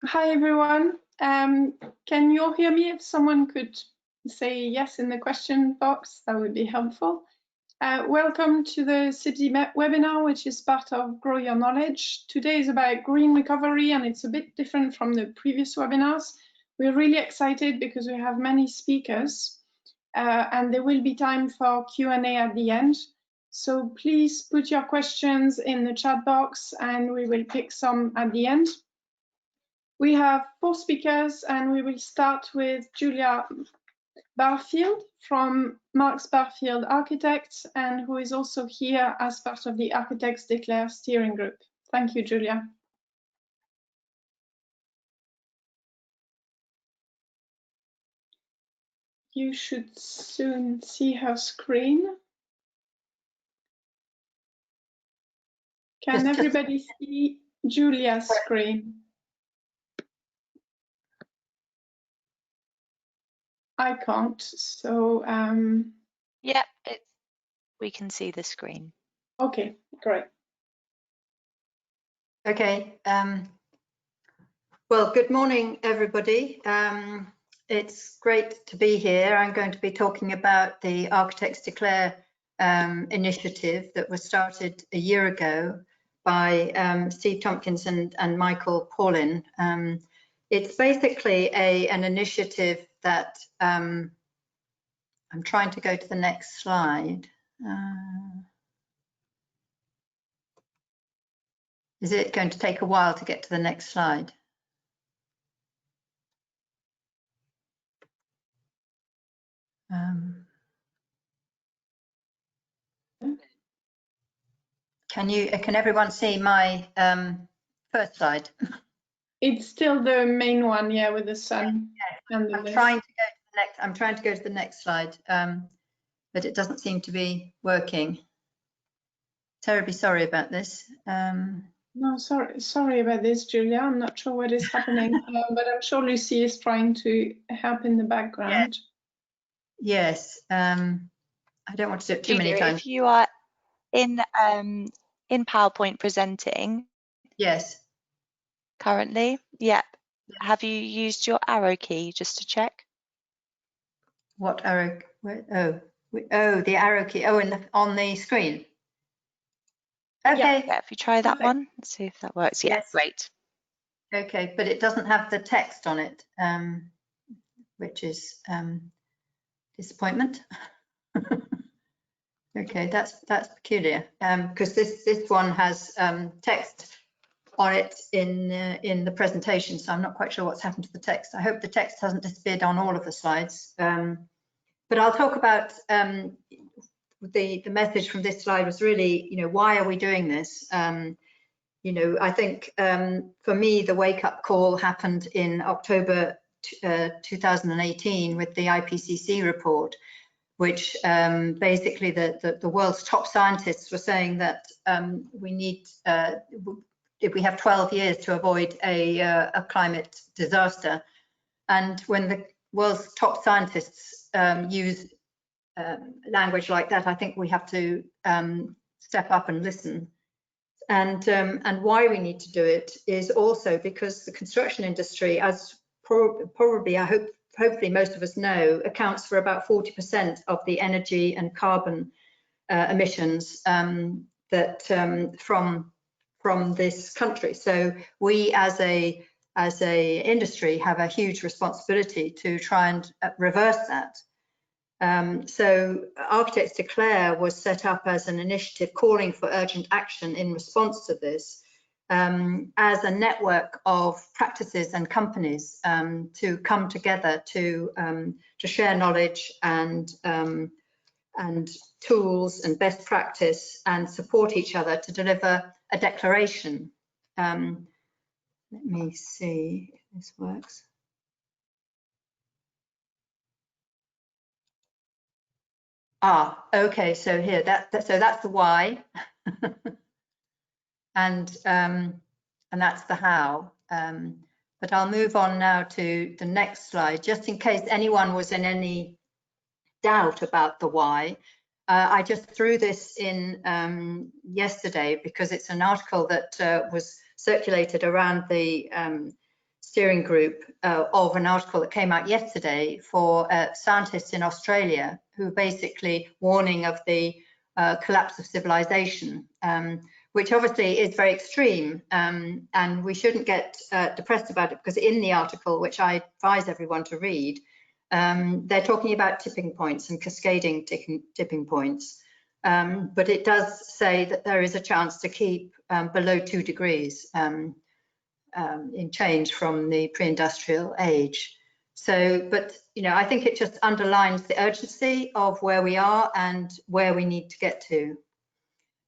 Hi everyone. Can you all hear me? If someone could say yes in the question box, that would be helpful. Welcome to the CIBSE webinar, which is part of Grow Your Knowledge. Today is about green recovery, and it's a bit different from the previous webinars. We're really excited because we have many speakers, and there will be time for Q&A at the end. So please put your questions in the chat box, and we will pick some at the end. We have 4 speakers, and we will start with Julia Barfield from Marks Barfield Architects, and who is also here as part of the Architects Declare steering group. Thank you, Julia. You should soon see her screen. Can everybody see Julia's screen? I can't, so Yep, we can see the screen. Okay, great. Okay. Well, good morning, everybody. It's great to be here. I'm going to be talking about the Architects Declare initiative that was started a year ago by Steve Tompkins and Michael Paulin. It's basically an initiative that I'm trying to go to the next slide. Is it going to take a while to get to the next slide? Can everyone see my first slide? It's still the main one, yeah, with the sun. Yeah. And the I'm trying to go to the next slide, but it doesn't seem to be working. Terribly sorry about this. No, sorry about this, Julia. I'm not sure what is happening, but I'm sure Lucy is trying to help in the background. Yes. I don't want to do it too many times. If you are in PowerPoint presenting. Yes. Currently, yep. Have you used your arrow key just to check? What arrow? Oh, the arrow key. Oh, on the screen. Okay. Yeah, if you try that one, let's see if that works. Yeah, yes. Great. Okay, but it doesn't have the text on it, which is disappointment. Okay, that's peculiar, because this one has text on it in the presentation, so I'm not quite sure what's happened to the text. I hope the text hasn't disappeared on all of the slides. But I'll talk about the message from this slide was really, why are we doing this? I think for me, the wake-up call happened in October 2018 with the IPCC report, which basically the world's top scientists were saying that we need, if we have 12 years to avoid a climate disaster. And when the world's top scientists use language like that, I think we have to step up and listen. And why we need to do it is also because the construction industry, as probably hopefully most of us know, accounts for about 40% of the energy and carbon emissions that from this country. So we as a industry have a huge responsibility to try and reverse that. So Architects Declare was set up as an initiative calling for urgent action in response to this, as a network of practices and companies to come together to share knowledge and tools and best practice and support each other to deliver a declaration. Let me see if this works. Okay, so here, so that's the why, and that's the how. But I'll move on now to the next slide, just in case anyone was in any doubt about the why. I just threw this in yesterday because it's an article that was circulated around the steering group of an article that came out yesterday for scientists in Australia who are basically warning of the collapse of civilization, which obviously is very extreme, and we shouldn't get depressed about it, because in the article, which I advise everyone to read, they're talking about tipping points and cascading tipping points. But it does say that there is a chance to keep below 2 degrees in change from the pre-industrial age. So, but, you know, I think it just underlines the urgency of where we are and where we need to get to.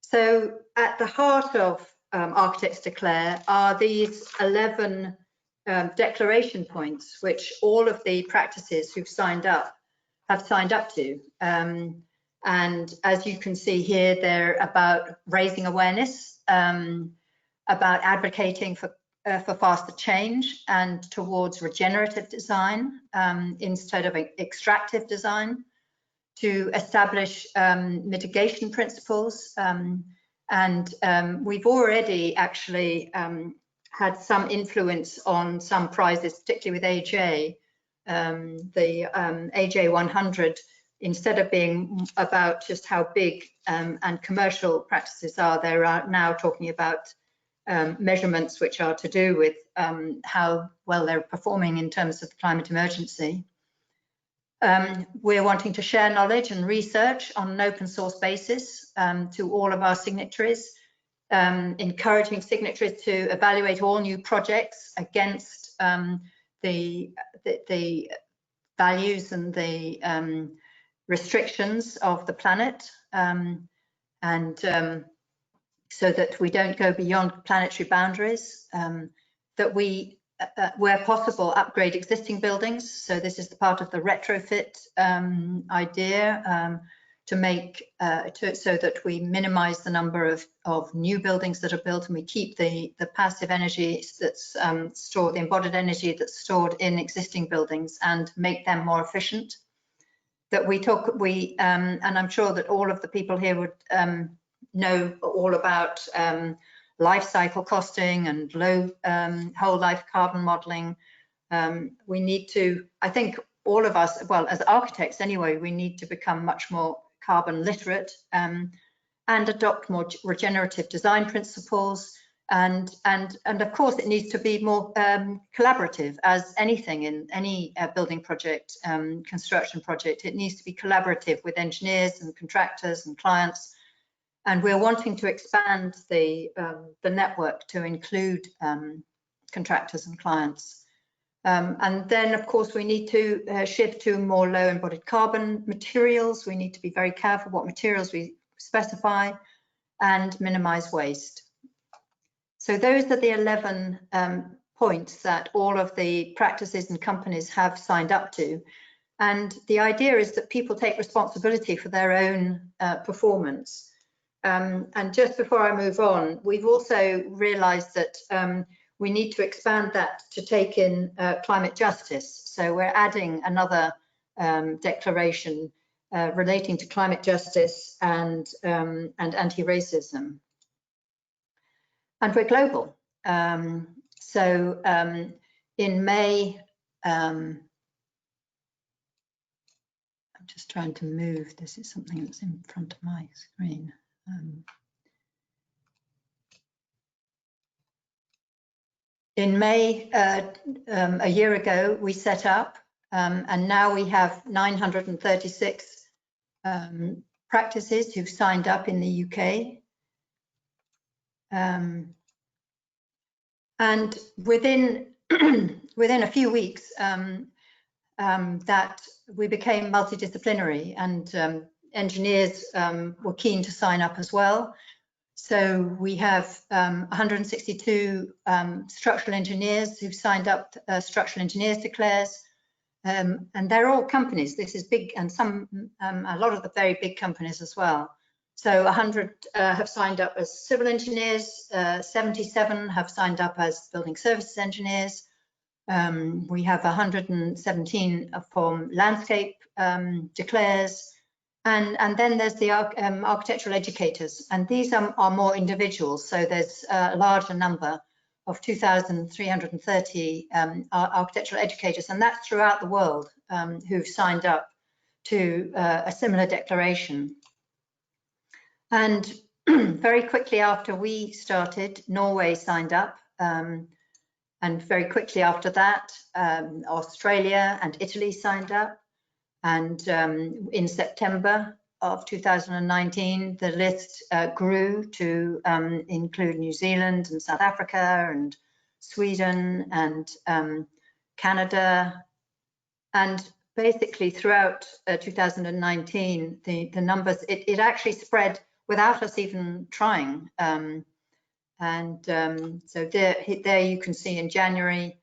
So at the heart of Architects Declare are these 11 declaration points, which all of the practices who've signed up have signed up to. And as you can see here, they're about raising awareness, about advocating for faster change and towards regenerative design instead of extractive design, to establish mitigation principles. And we've already actually had some influence on some prizes, particularly with AJ. The AJ 100, instead of being about just how big and commercial practices are, they're now talking about measurements which are to do with how well they're performing in terms of the climate emergency. We're wanting to share knowledge and research on an open source basis to all of our signatories, encouraging signatories to evaluate all new projects against the values and the restrictions of the planet, so that we don't go beyond planetary boundaries, that we, where possible, upgrade existing buildings. So this is the part of the retrofit idea, to make, so that we minimize the number of new buildings that are built, and we keep the passive energy that's stored, the embodied energy that's stored in existing buildings, and make them more efficient. That and I'm sure that all of the people here would know all about life cycle costing and low whole life carbon modeling. We need to, I think all of us, well, as architects anyway, we need to become much more carbon literate and adopt more regenerative design principles. And of course, it needs to be more collaborative, as anything in any building project, construction project. It needs to be collaborative with engineers and contractors and clients. And we're wanting to expand the network to include contractors and clients. And then, of course, we need to shift to more low embodied carbon materials. We need to be very careful what materials we specify and minimize waste. So those are the 11 points that all of the practices and companies have signed up to. And the idea is that people take responsibility for their own performance. And just before I move on, we've also realized that we need to expand that to take in climate justice. So we're adding another declaration relating to climate justice and anti-racism. And we're global. In May, I'm just trying to move. This is something that's in front of my screen. In May, a year ago, we set up, and now we have 936 practices who've signed up in the UK. And within a few weeks, that we became multidisciplinary, and engineers were keen to sign up as well. So we have 162 structural engineers who've signed up Structural Engineers Declares, and they're all companies. This is big, and a lot of the very big companies as well. So 100 have signed up as civil engineers, 77 have signed up as building services engineers. We have 117 from landscape declares. And then there's the architectural educators, and these are more individuals. So there's a larger number of 2,330 architectural educators, and that's throughout the world, who've signed up to a similar declaration. And very quickly after we started, Norway signed up, and very quickly after that, Australia and Italy signed up. And in September of 2019, the list grew to include New Zealand and South Africa and Sweden and Canada. And basically throughout 2019, the numbers, it actually spread without us even trying. So there you can see in January,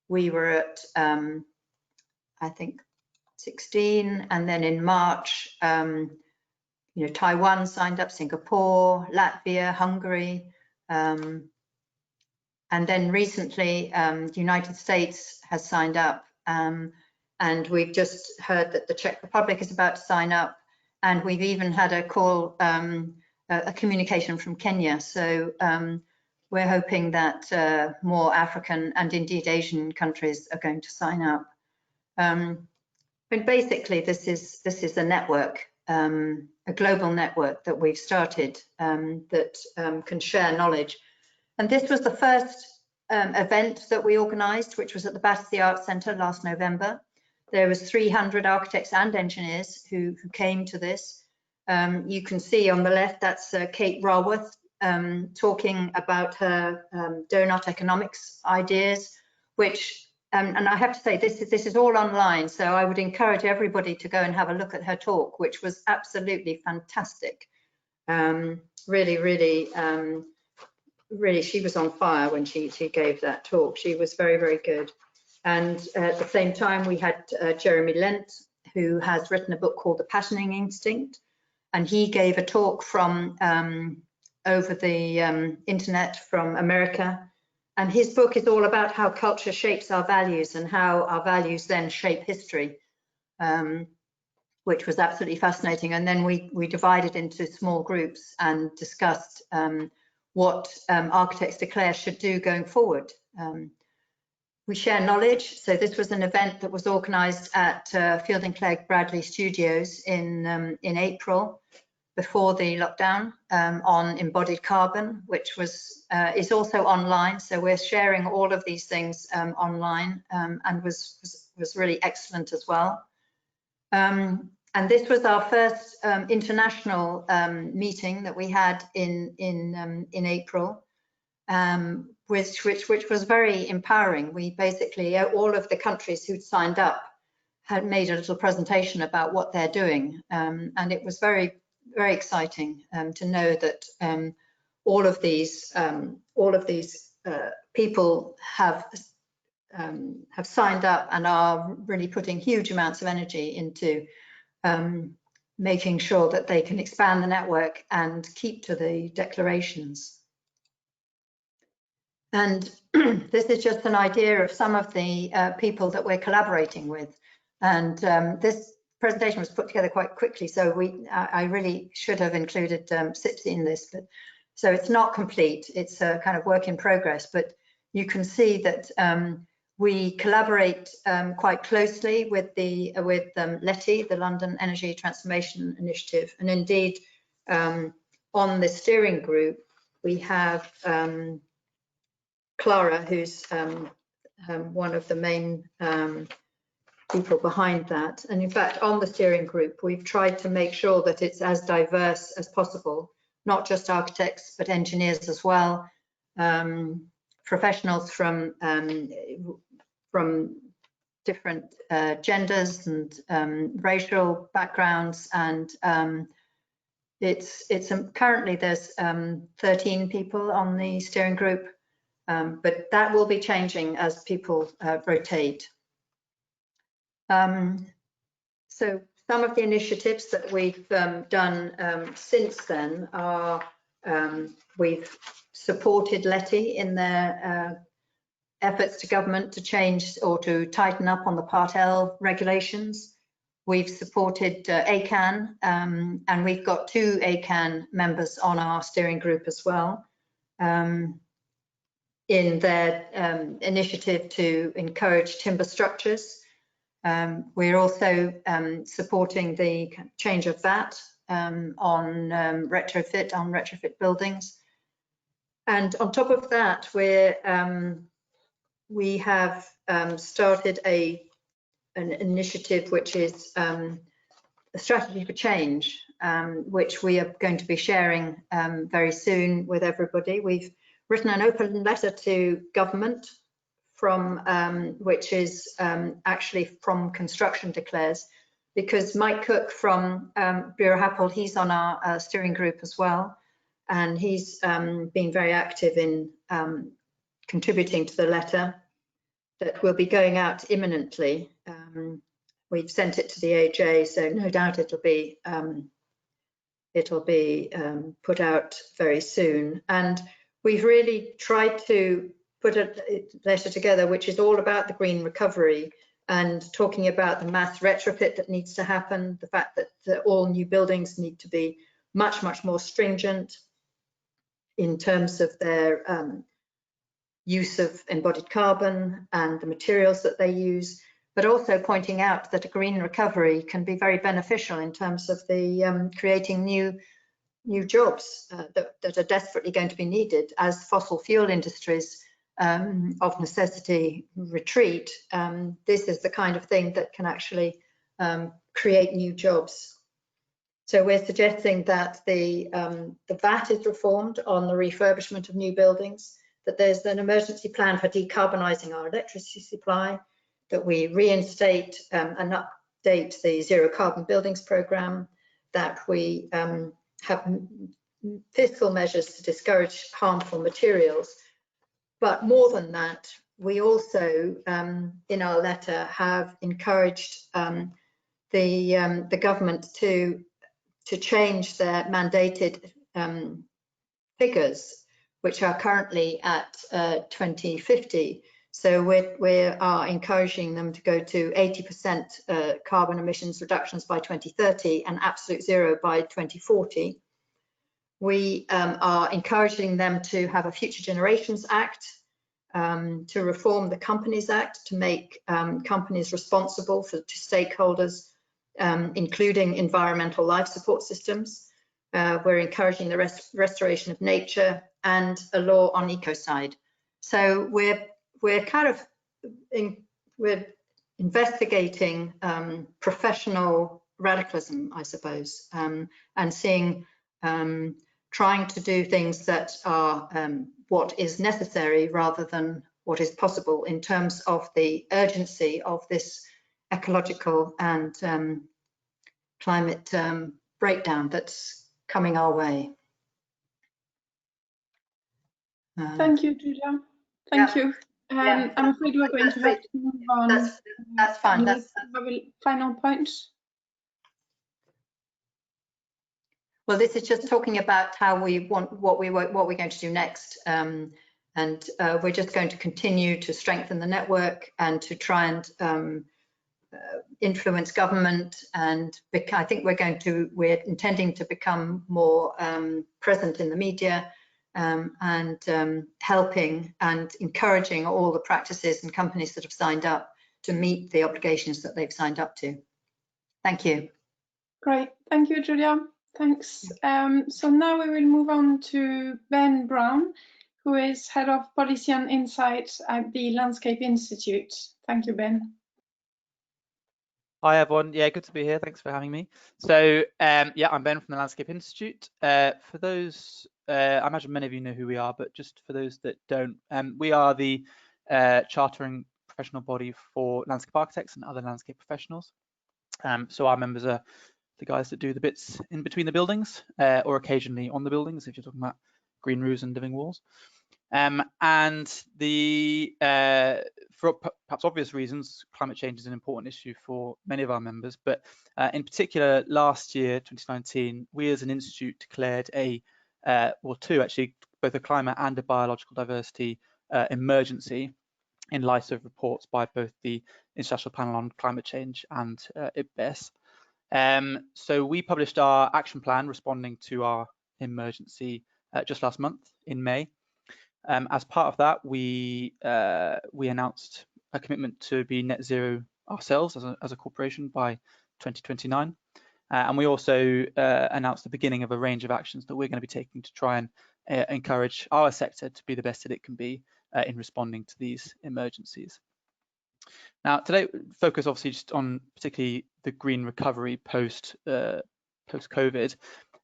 we were at, I think, 16, and then in March, Taiwan signed up, Singapore, Latvia, Hungary, and then recently the United States has signed up, and we've just heard that the Czech Republic is about to sign up, and we've even had a call, a communication from Kenya. So we're hoping that more African and indeed Asian countries are going to sign up. But basically, this is a network, a global network that we've started that can share knowledge. And this was the first event that we organised, which was at the Battersea Arts Centre last November. There was 300 architects and engineers who came to this. You can see on the left, that's Kate Raworth talking about her donut economics ideas, which and I have to say, this is all online, so I would encourage everybody to go and have a look at her talk, which was absolutely fantastic. Really, she was on fire when she gave that talk. She was very, very good. And at the same time, we had Jeremy Lent, who has written a book called The Patterning Instinct, and he gave a talk from over the internet from America. And his book is all about how culture shapes our values and how our values then shape history, which was absolutely fascinating. And then we divided into small groups and discussed what Architects Declare should do going forward. We share knowledge. So this was an event that was organised at Fielding Clegg Bradley Studios in April, before the lockdown, on embodied carbon, which is also online. So we're sharing all of these things online, and was really excellent as well. And this was our first international meeting that we had in April, which was very empowering. We basically, all of the countries who'd signed up had made a little presentation about what they're doing, and it was very exciting to know that all of these people have signed up and are really putting huge amounts of energy into making sure that they can expand the network and keep to the declarations. And this is just an idea of some of the people that we're collaborating with. And this presentation was put together quite quickly, so I really should have included CIPSE in this, but so it's not complete. It's a kind of work in progress, but you can see that we collaborate quite closely with LETI, the London Energy Transformation Initiative, and indeed on the steering group we have Clara, who's one of the main people behind that. And in fact, on the steering group, we've tried to make sure that it's as diverse as possible, not just architects, but engineers as well, professionals from different genders and racial backgrounds. And currently there's 13 people on the steering group, but that will be changing as people rotate. So some of the initiatives that we've done since then are we've supported LETI in their efforts to government to change or to tighten up on the Part L regulations. We've supported ACAN, and we've got 2 ACAN members on our steering group as well. in their initiative to encourage timber structures. We're also supporting the change of VAT on retrofit buildings. And on top of that, we have started an initiative which is a strategy for change, which we are going to be sharing very soon with everybody. We've written an open letter to government from which is actually from Construction Declares, because Mike Cook from Bureau Happold, he's on our steering group as well, and he's been very active in contributing to the letter that will be going out imminently. We've sent it to the AJ, so no doubt it'll be put out very soon. And we've really tried to put a letter together which is all about the green recovery and talking about the mass retrofit that needs to happen, the fact that all new buildings need to be much, much more stringent in terms of their use of embodied carbon and the materials that they use, but also pointing out that a green recovery can be very beneficial in terms of the creating new jobs that are desperately going to be needed as fossil fuel industries of necessity retreat. This is the kind of thing that can actually create new jobs. So we're suggesting that the VAT is reformed on the refurbishment of new buildings, that there's an emergency plan for decarbonising our electricity supply, that we reinstate and update the zero carbon buildings programme, that we have fiscal measures to discourage harmful materials. But more than that, we also, in our letter, have encouraged the government to change their mandated figures, which are currently at 2050. So we are encouraging them to go to 80% carbon emissions reductions by 2030 and absolute zero by 2040. We are encouraging them to have a Future Generations Act, to reform the Companies Act, to make companies responsible to stakeholders, including environmental life support systems. We're encouraging the restoration of nature and a law on ecocide. So we're kind of we're investigating professional radicalism, I suppose, and seeing trying to do things that are what is necessary rather than what is possible in terms of the urgency of this ecological and climate breakdown that's coming our way. Thank you, Julia. Thank you. I'm afraid we're going to have to move on. That's fine. Have a final point. Well, this is just talking about how we want what we're going to do next, and we're just going to continue to strengthen the network and to try and influence government. And I think we're intending to become more present in the media and helping and encouraging all the practices and companies that have signed up to meet the obligations that they've signed up to. Thank you. Great. Thank you, Julia. Thanks. So now we will move on to Ben Brown, who is Head of Policy and Insight at the Landscape Institute. Thank you, Ben. Hi, everyone. Yeah, good to be here. Thanks for having me. So, yeah, I'm Ben from the Landscape Institute. For those, I imagine many of you know who we are, but just for those that don't, we are the chartering professional body for landscape architects and other landscape professionals. So our members are the guys that do the bits in between the buildings, or occasionally on the buildings, if you're talking about green roofs and living walls. And for perhaps obvious reasons, climate change is an important issue for many of our members, but in particular, last year, 2019, we as an institute declared both a climate and a biological diversity emergency in light of reports by both the International Panel on Climate Change and IPBES. So we published our action plan responding to our emergency just last month in May. As part of that, we announced a commitment to be net zero ourselves as a corporation by 2029. And we also announced the beginning of a range of actions that we're going to be taking to try and encourage our sector to be the best that it can be in responding to these emergencies. Now, today, focus obviously just on particularly the green recovery post COVID.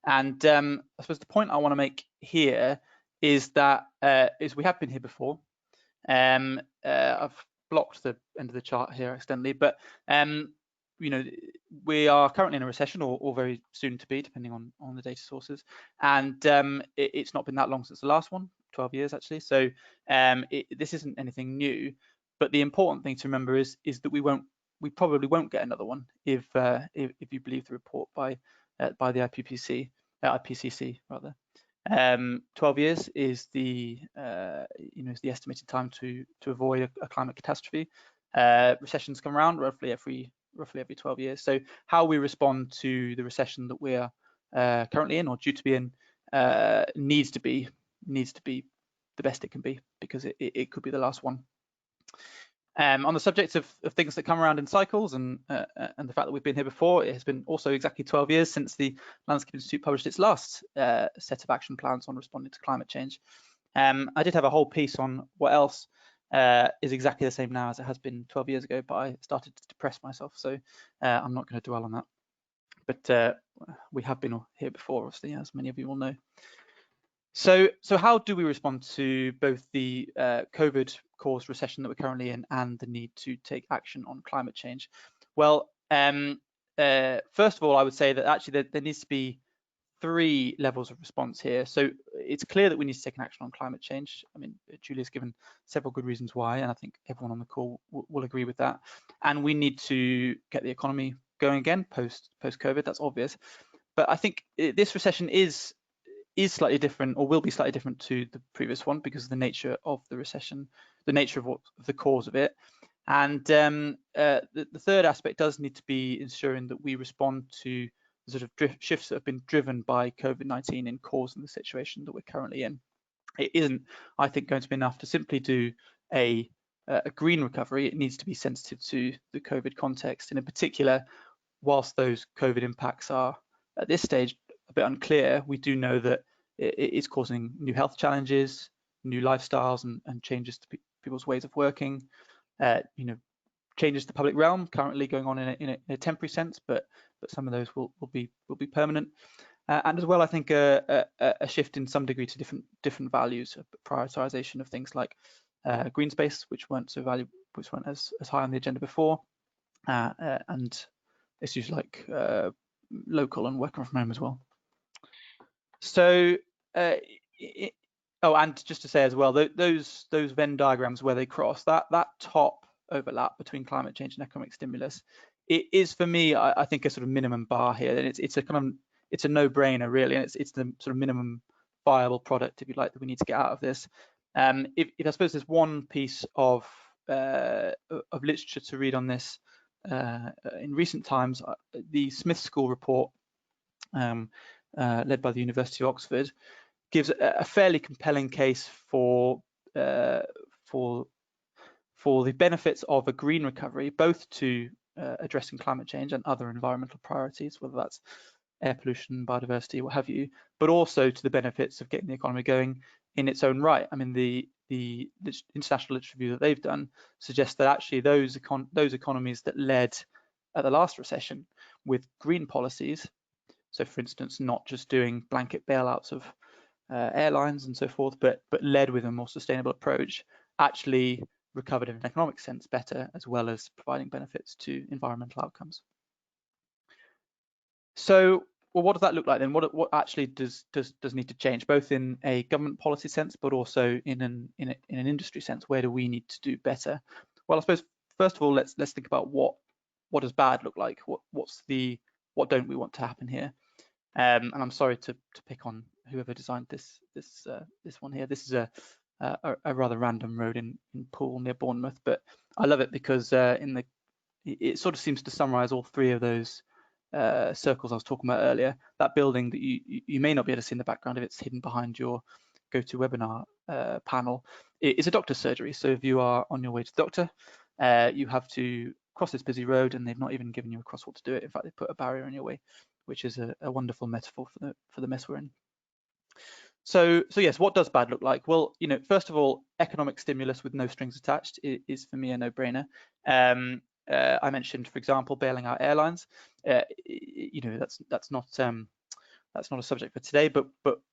And I suppose the point I want to make here is that we have been here before. I've blocked the end of the chart here accidentally, but we are currently in a recession, or very soon to be, depending on the data sources. And it's not been that long since the last one, 12 years actually. So this isn't anything new. But the important thing to remember is that we probably won't get another one if you believe the report by the IPCC rather. 12 years is the is the estimated time to avoid a climate catastrophe. Recessions come around roughly every 12 years. So how we respond to the recession that we are currently in or due to be in needs to be the best it can be, because it could be the last one. On the subject of things that come around in cycles and the fact that we've been here before, it has been also exactly 12 years since the Landscape Institute published its last set of action plans on responding to climate change. I did have a whole piece on what else is exactly the same now as it has been 12 years ago, but I started to depress myself, so I'm not going to dwell on that. But we have been here before, obviously, as many of you will know. So how do we respond to both the COVID-caused recession that we're currently in and the need to take action on climate change? Well, first of all, I would say that actually there needs to be 3 levels of response here. So it's clear that we need to take an action on climate change. I mean, Julia's given several good reasons why, and I think everyone on the call will agree with that. And we need to get the economy going again post-COVID. That's obvious. But I think this recession is slightly different, or will be slightly different to the previous one, because of the nature of the recession, the nature of the cause of it. And the third aspect does need to be ensuring that we respond to the sort of shifts that have been driven by COVID-19 in causing the situation that we're currently in. It isn't, I think, going to be enough to simply do a green recovery. It needs to be sensitive to the COVID context, and in particular, whilst those COVID impacts are at this stage a bit unclear, we do know that it's causing new health challenges, new lifestyles, and changes to people's ways of working. Changes to the public realm currently going on in a temporary sense, but some of those will be permanent. And as well, I think a shift in some degree to different values, prioritization of things like green space, which weren't so valuable, which weren't as high on the agenda before, and issues like local and working from home as well. So, and just to say as well, those Venn diagrams where they cross, that top overlap between climate change and economic stimulus, it is for me, I think, a sort of minimum bar here. And it's a no-brainer really, and it's the sort of minimum viable product, if you like, that we need to get out of this. If I suppose there's one piece of literature to read on this in recent times, the Smith School report, led by the University of Oxford, gives a fairly compelling case for the benefits of a green recovery, both to addressing climate change and other environmental priorities, whether that's air pollution, biodiversity, what have you, but also to the benefits of getting the economy going in its own right. I mean, the international literature review that they've done suggests that actually those economies that led at the last recession with green policies, so for instance, not just doing blanket bailouts of airlines and so forth, but led with a more sustainable approach, actually recovered in an economic sense better, as well as providing benefits to environmental outcomes. So, well, what does that look like then? What actually does need to change, both in a government policy sense, but also in an industry sense? Where do we need to do better? Well, I suppose first of all, let's think about what does bad look like? What don't we want to happen here? And I'm sorry to pick on whoever designed this one here. This is a rather random road in Poole near Bournemouth, but I love it because it sort of seems to summarise all 3 of those circles I was talking about earlier. That building that you may not be able to see in the background if it's hidden behind your GoToWebinar panel is a doctor's surgery. So if you are on your way to the doctor, you have to cross this busy road, and they've not even given you a crosswalk to do it. In fact, they put a barrier in your way, which is a wonderful metaphor for the mess we're in. So yes, what does bad look like? Well, first of all, economic stimulus with no strings attached is for me a no-brainer. I mentioned, for example, bailing out airlines. That's not a subject for today, but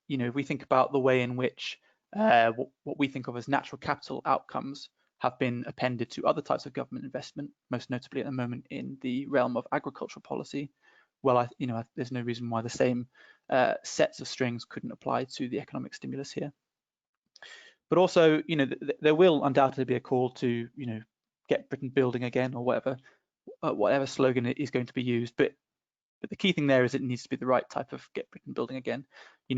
if we think about the way in which what we think of as natural capital outcomes have been appended to other types of government investment, most notably at the moment in the realm of agricultural policy, well, there's no reason why the same sets of strings couldn't apply to the economic stimulus here. But also, there will undoubtedly be a call to, get Britain building again, or whatever slogan is going to be used. But the key thing there is it needs to be the right type of get Britain building again.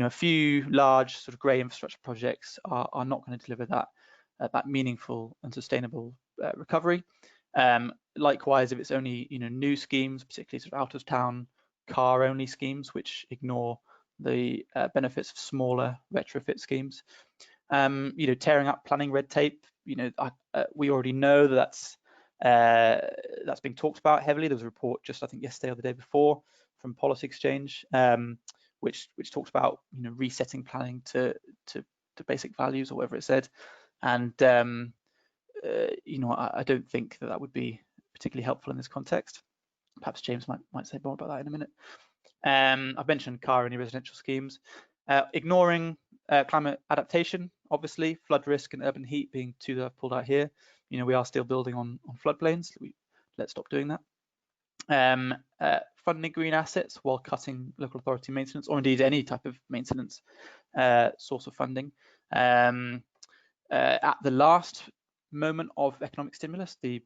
A few large sort of grey infrastructure projects are not going to deliver that meaningful and sustainable recovery. Likewise, if it's only new schemes, particularly sort of out of town car only schemes, which ignore the benefits of smaller retrofit schemes. Tearing up planning red tape. We already know that's being talked about heavily. There was a report just I think yesterday or the day before from Policy Exchange, which talks about resetting planning to basic values or whatever it said, and I don't think that would be particularly helpful in this context. Perhaps James might say more about that in a minute. I've mentioned car only residential schemes, ignoring climate adaptation, obviously flood risk and urban heat being two that I've pulled out here. We are still building on floodplains. Let's stop doing that. Funding green assets while cutting local authority maintenance, or indeed any type of maintenance source of funding. At the last moment of economic stimulus, the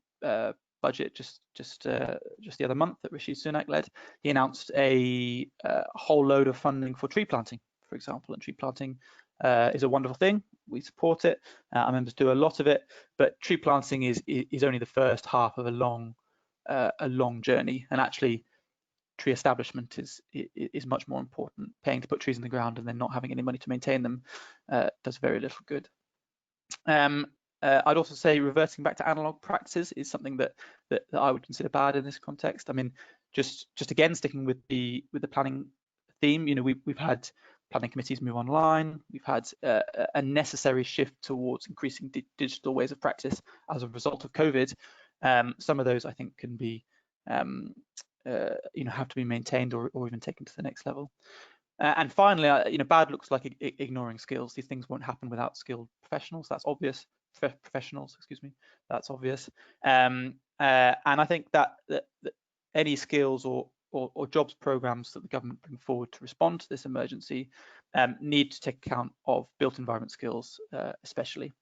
budget just the other month that Rishi Sunak led, he announced a whole load of funding for tree planting, for example. And tree planting is a wonderful thing. We support it. Our members do a lot of it, but tree planting is only the first half of a long journey. And actually, tree establishment is much more important. Paying to put trees in the ground and then not having any money to maintain them does very little good. I'd also say reverting back to analog practices is something that I would consider bad in this context. I mean, just again sticking with the planning theme, we've had planning committees move online. We've had a necessary shift towards increasing digital ways of practice as a result of COVID. Some of those I think can be have to be maintained or even taken to the next level. And finally, bad looks like ignoring skills. These things won't happen without skilled professionals. That's obvious. Professionals, excuse me. That's obvious. And I think that any skills or jobs programs that the government bring forward to respond to this emergency need to take account of built environment skills, especially.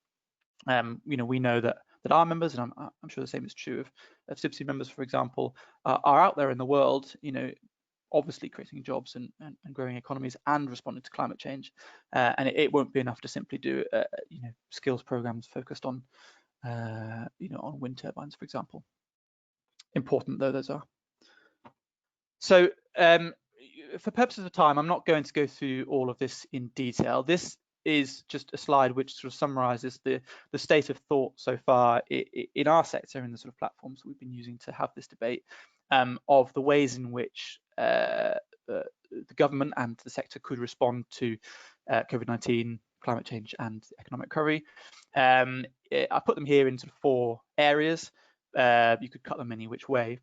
We know that our members, and I'm sure the same is true of CIBSE members, for example, are out there in the world, obviously creating jobs and growing economies and responding to climate change. And it won't be enough to simply do, skills programs focused on, on wind turbines, for example. Important though those are. So for purposes of time, I'm not going to go through all of this in detail. This is just a slide which sort of summarizes the state of thought so far in our sector, in the sort of platforms we've been using to have this debate, of the ways in which the government and the sector could respond to COVID-19, climate change and economic recovery. I put them here in sort of 4 areas. You could cut them any which way.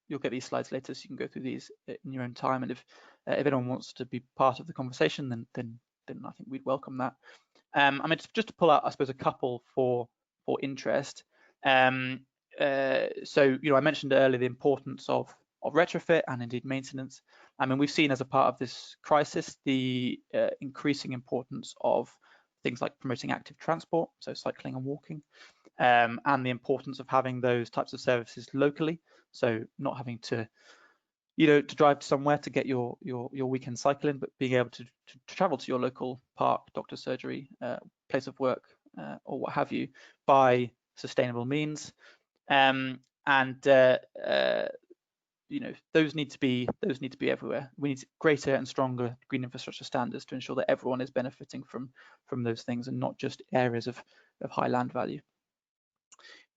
You'll get these slides later, so you can go through these in your own time. And if anyone wants to be part of the conversation, then I think we'd welcome that. I mean, just to pull out, I suppose, a couple for interest. So, I mentioned earlier the importance of retrofit and indeed maintenance. I mean, we've seen as a part of this crisis the increasing importance of things like promoting active transport, so cycling and walking, and the importance of having those types of services locally. So not having to, to drive somewhere to get your weekend cycle in, but being able to travel to your local park, doctor's surgery, place of work, or what have you, by sustainable means. And those need to be everywhere. We need greater and stronger green infrastructure standards to ensure that everyone is benefiting from those things and not just areas of high land value.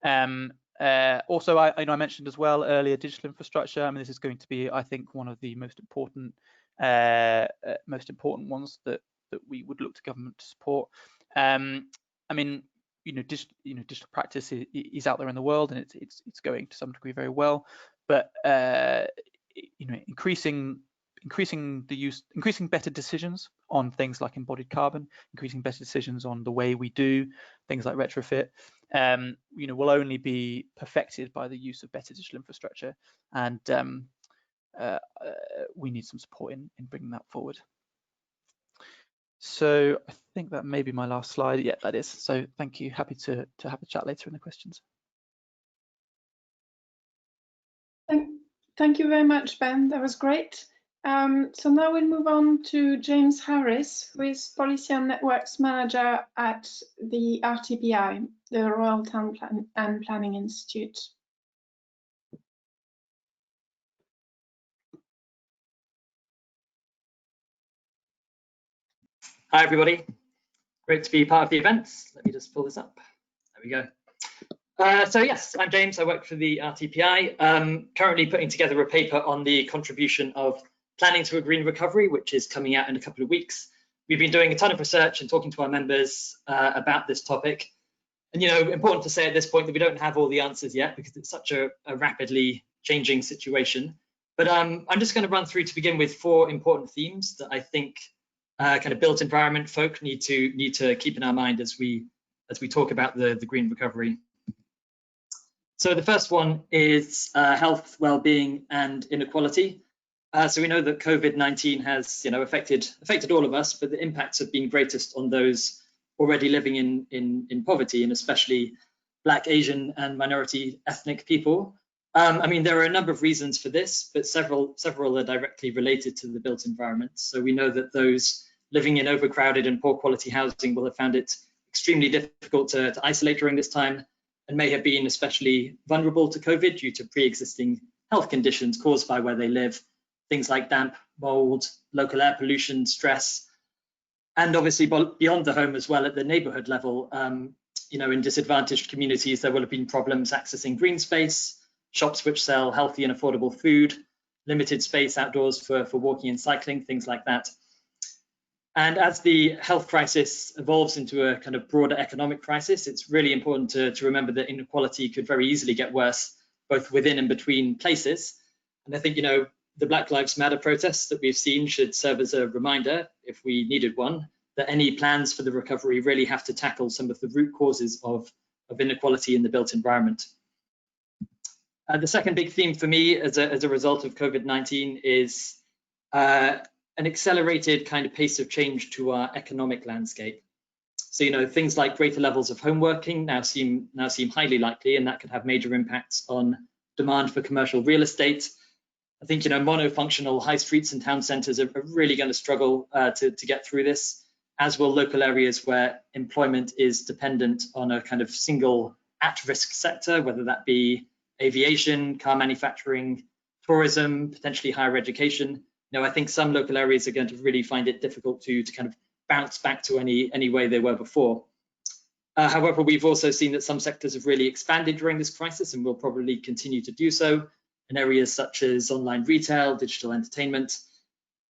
Also, I mentioned as well earlier digital infrastructure. I mean, this is going to be, I think, one of the most important ones that we would look to government to support. I mean, digital practice is out there in the world, and it's going to some degree very well. But increasing better decisions on things like embodied carbon, increasing better decisions on the way we do things like retrofit, will only be perfected by the use of better digital infrastructure, and we need some support in bringing that forward. So I think that may be my last slide. Yeah, that is. So thank you. Happy to have a chat later in the questions. Thank you very much, Ben. That was great. So now we'll move on to James Harris, who is Policy and Networks Manager at the RTPI, the Royal Town and Planning Institute. Hi, everybody. Great to be part of the event. Let me just pull this up. There we go. So yes, I'm James. I work for the RTPI, currently putting together a paper on the contribution of planning to a green recovery, which is coming out in a couple of weeks. We've been doing a ton of research and talking to our members about this topic. And, important to say at this point that we don't have all the answers yet because it's such a rapidly changing situation. But I'm just going to run through to begin with 4 important themes that I think kind of built environment folk need to keep in our mind as we talk about the green recovery. So the first one is health, well-being, and inequality. So we know that COVID-19 has, affected all of us, but the impacts have been greatest on those already living in poverty, and especially Black, Asian, and minority ethnic people. I mean, there are a number of reasons for this, but several are directly related to the built environment. So we know that those living in overcrowded and poor quality housing will have found it extremely difficult to isolate during this time, and may have been especially vulnerable to COVID due to pre-existing health conditions caused by where they live, things like damp, mold, local air pollution, stress, and obviously beyond the home as well at the neighborhood level. In disadvantaged communities, there will have been problems accessing green space, shops which sell healthy and affordable food, limited space outdoors for walking and cycling, things like that. And as the health crisis evolves into a kind of broader economic crisis, it's really important to remember that inequality could very easily get worse, both within and between places. And I think, the Black Lives Matter protests that we've seen should serve as a reminder, if we needed one, that any plans for the recovery really have to tackle some of the root causes of inequality in the built environment. The second big theme for me as a result of COVID-19 is an accelerated kind of pace of change to our economic landscape. So, things like greater levels of home working now seem highly likely, and that could have major impacts on demand for commercial real estate. I think, monofunctional high streets and town centres are really going to struggle to get through this, as will local areas where employment is dependent on a kind of single at-risk sector, whether that be aviation, car manufacturing, tourism, potentially higher education. I think some local areas are going to really find it difficult to kind of bounce back to any way they were before. However, we've also seen that some sectors have really expanded during this crisis and will probably continue to do so in areas such as online retail, digital entertainment.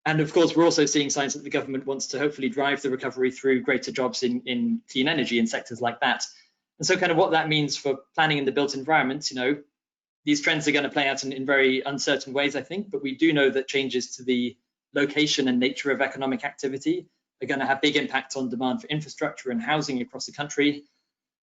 And of course, we're also seeing signs that the government wants to hopefully drive the recovery through greater jobs in clean energy and sectors like that. And so kind of what that means for planning in the built environment, these trends are going to play out in very uncertain ways, I think, but we do know that changes to the location and nature of economic activity are going to have big impact on demand for infrastructure and housing across the country.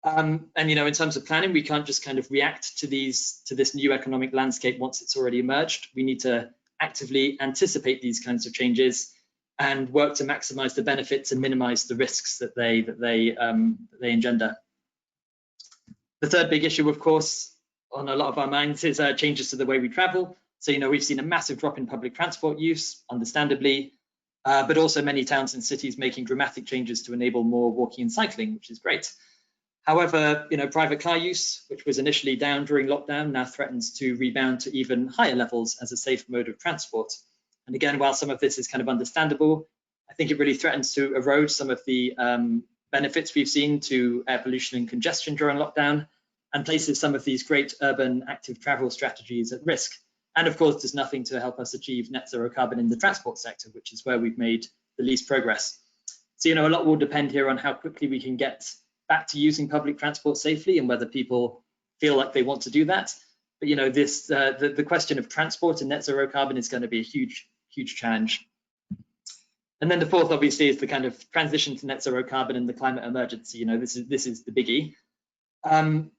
And in terms of planning, we can't just kind of react to this new economic landscape once it's already emerged. We need to actively anticipate these kinds of changes and work to maximize the benefits and minimize the risks that they engender. The third big issue, of course, on a lot of our minds is changes to the way we travel. So, we've seen a massive drop in public transport use, understandably, but also many towns and cities making dramatic changes to enable more walking and cycling, which is great. However, private car use, which was initially down during lockdown, now threatens to rebound to even higher levels as a safe mode of transport. And again, while some of this is kind of understandable, I think it really threatens to erode some of the benefits we've seen to air pollution and congestion during lockdown, and places some of these great urban active travel strategies at risk. And of course, does nothing to help us achieve net zero carbon in the transport sector, which is where we've made the least progress. So, a lot will depend here on how quickly we can get back to using public transport safely and whether people feel like they want to do that. But, the question of transport and net zero carbon is going to be a huge, huge challenge. And then the fourth, obviously, is the kind of transition to net zero carbon and the climate emergency. This is the biggie.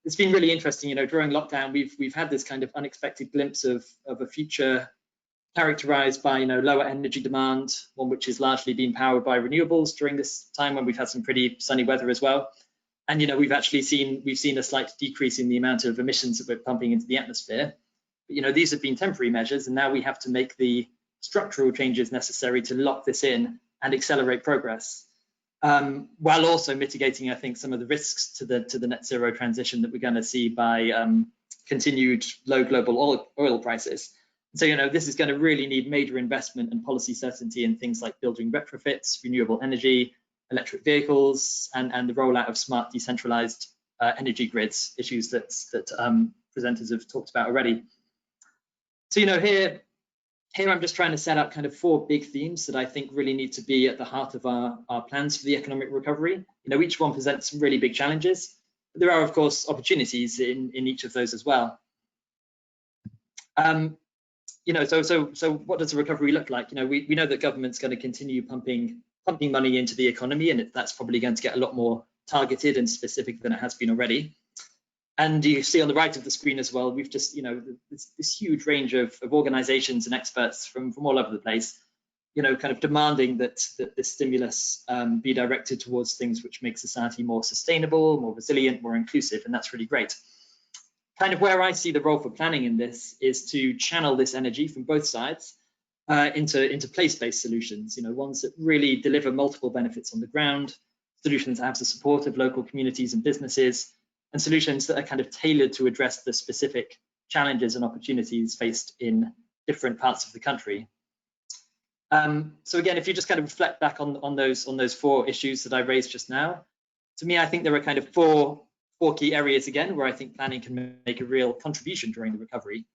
It's been really interesting. During lockdown, we've had this kind of unexpected glimpse of a future characterized by lower energy demand, one which is largely being powered by renewables during this time when we've had some pretty sunny weather as well. And we've seen a slight decrease in the amount of emissions that we're pumping into the atmosphere. But these have been temporary measures, and now we have to make the structural changes necessary to lock this in and accelerate progress, while also mitigating, I think, some of the risks to the net zero transition that we're going to see by continued low global oil prices. So, this is going to really need major investment and policy certainty in things like building retrofits, renewable energy, electric vehicles, and the rollout of smart decentralized energy grids, issues that presenters have talked about already. So, here I'm just trying to set up kind of 4 big themes that I think really need to be at the heart of our plans for the economic recovery. Each one presents some really big challenges, but there are, of course, opportunities in each of those as well. So what does the recovery look like? We know that government's going to continue pumping money into the economy, and that's probably going to get a lot more targeted and specific than it has been already. And you see on the right of the screen as well, we've just, this huge range of organizations and experts from all over the place, kind of demanding that this stimulus be directed towards things which make society more sustainable, more resilient, more inclusive, and that's really great. Kind of where I see the role for planning in this is to channel this energy from both sides into place-based solutions, ones that really deliver multiple benefits on the ground, solutions that have the support of local communities and businesses, and solutions that are kind of tailored to address the specific challenges and opportunities faced in different parts of the country. So again, if you just kind of reflect back on those 4 issues that I raised just now, to me, I think there are kind of four key areas again where I think planning can make a real contribution during the recovery.